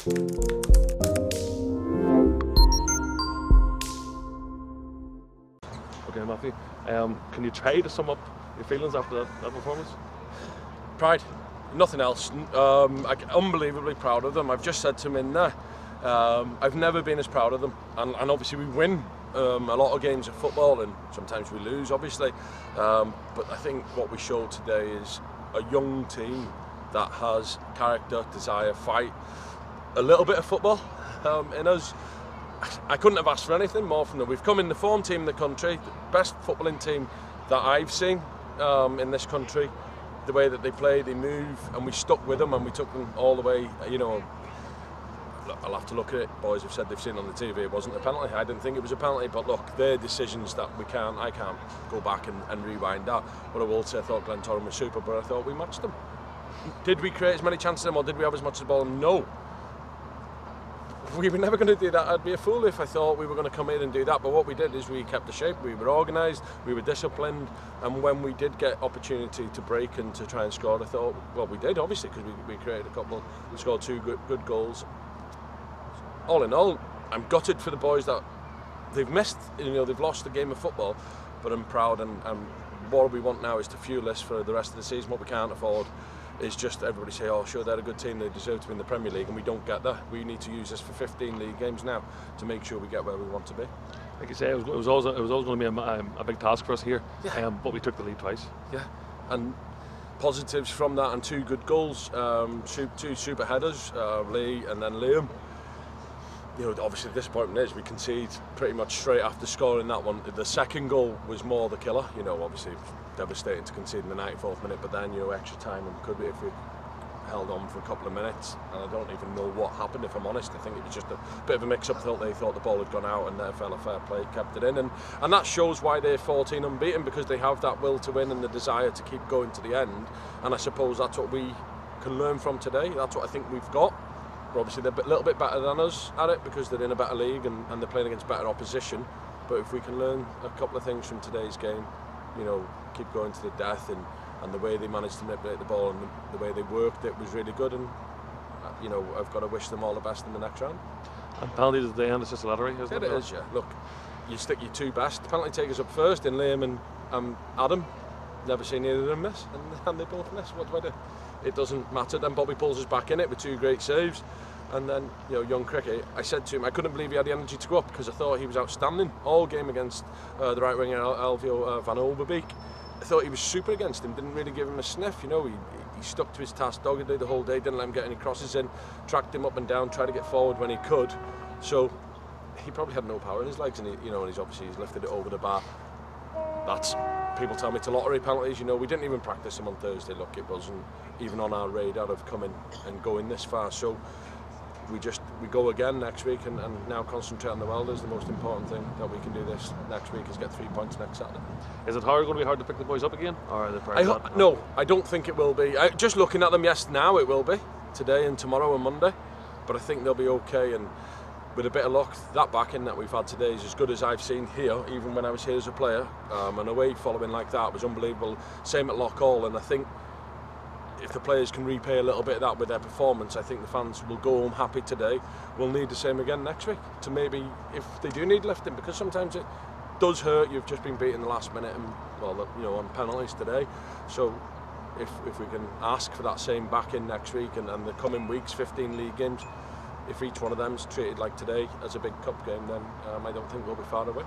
Okay, Matthew, can you try to sum up your feelings after that performance? Pride, nothing else. I'm unbelievably proud of them. I've just said to them in there, I've never been as proud of them, and obviously we win a lot of games of football, and sometimes we lose, obviously, but I think what we showed today is a young team that has character, desire, fight, a little bit of football in us. I couldn't have asked for anything more from them. We've come in the form team in the country, the best footballing team that I've seen in this country. The way that they play, they move, and we stuck with them, and we took them all the way. You know, I'll have to look at it. Boys have said they've seen on the TV it wasn't a penalty. I didn't think it was a penalty, but look, they're decisions that I can't go back and rewind that. But I will say I thought Glentoran was super, but I thought we matched them. Did we create as many chances as them, or did we have as much as the ball? No. We were never going to do that. I'd be a fool if I thought we were going to come in and do that. But what we did is we kept the shape, we were organised, we were disciplined, and when we did get opportunity to break and to try and score, I thought, well, we did, obviously, because we created a couple, we scored two good goals. All in all, I'm gutted for the boys that they've missed, you know, they've lost the game of football, but I'm proud, and what we want now is to fuel this for the rest of the season. What we can't afford is just everybody say, oh sure, they're a good team, they deserve to be in the Premier League, and we don't get that. We need to use this for 15 league games now to make sure we get where we want to be. Like you say, it was always going to be a big task for us here, yeah. But we took the lead twice. Yeah, and positives from that, and two good goals, two super headers, Lee and then Liam. You know, obviously the disappointment is we concede pretty much straight after scoring that one. The second goal was more the killer. You know, obviously devastating to concede in the 94th minute, but then, you know, extra time, and could be if we held on for a couple of minutes. And I don't even know what happened, if I'm honest. I think it was just a bit of a mix-up. They thought the ball had gone out, and their fella fair play kept it in, and that shows why they're 14 unbeaten, because they have that will to win and the desire to keep going to the end. And I suppose that's what we can learn from today. That's what I think we've got. But obviously they're a little bit better than us at it, because they're in a better league and they're playing against better opposition. But if we can learn a couple of things from today's game, you know, keep going to the death, and the way they managed to manipulate the ball, and the way they worked, it was really good. And you know, I've got to wish them all the best in the next round. And penalties at the end, it's just a lottery, isn't it? It is, yeah. Look, you stick your two best. The penalty takers up first in Liam and Adam. Never seen either of them miss, and they both miss. What do I do? It doesn't matter. Then Bobby pulls us back in it with two great saves, and then, you know, young Cricket, I said to him, I couldn't believe he had the energy to go up, because I thought he was outstanding all game against the right winger Elvio van Overbeek. I thought he was super against him, didn't really give him a sniff. You know, he stuck to his task doggedly the whole day, didn't let him get any crosses in, tracked him up and down, tried to get forward when he could. So he probably had no power in his legs, and he's obviously lifted it over the bar. That's, people tell me it's a lottery penalties. You know, we didn't even practice them on Thursday. Look, it wasn't even on our radar of coming and going this far. So we go again next week, and now concentrate on the Welders. The most important thing that we can do this next week is get 3 points next Saturday. Is it going to be hard to pick the boys up again, or are they no, I don't think it will be. Just looking at them, yes, now it will be, today and tomorrow and Monday, but I think they'll be okay. And with a bit of luck, that backing that we've had today is as good as I've seen here, even when I was here as a player. And away following like that was unbelievable. Same at Loughall, and I think if the players can repay a little bit of that with their performance, I think the fans will go home happy today. We'll need the same again next week, to maybe, if they do need lifting, because sometimes it does hurt. You've just been beaten the last minute, and well, you know, on penalties today. So if we can ask for that same back-in next week, and the coming weeks, 15 league games, if each one of them's treated like today as a big cup game, then I don't think we'll be far away.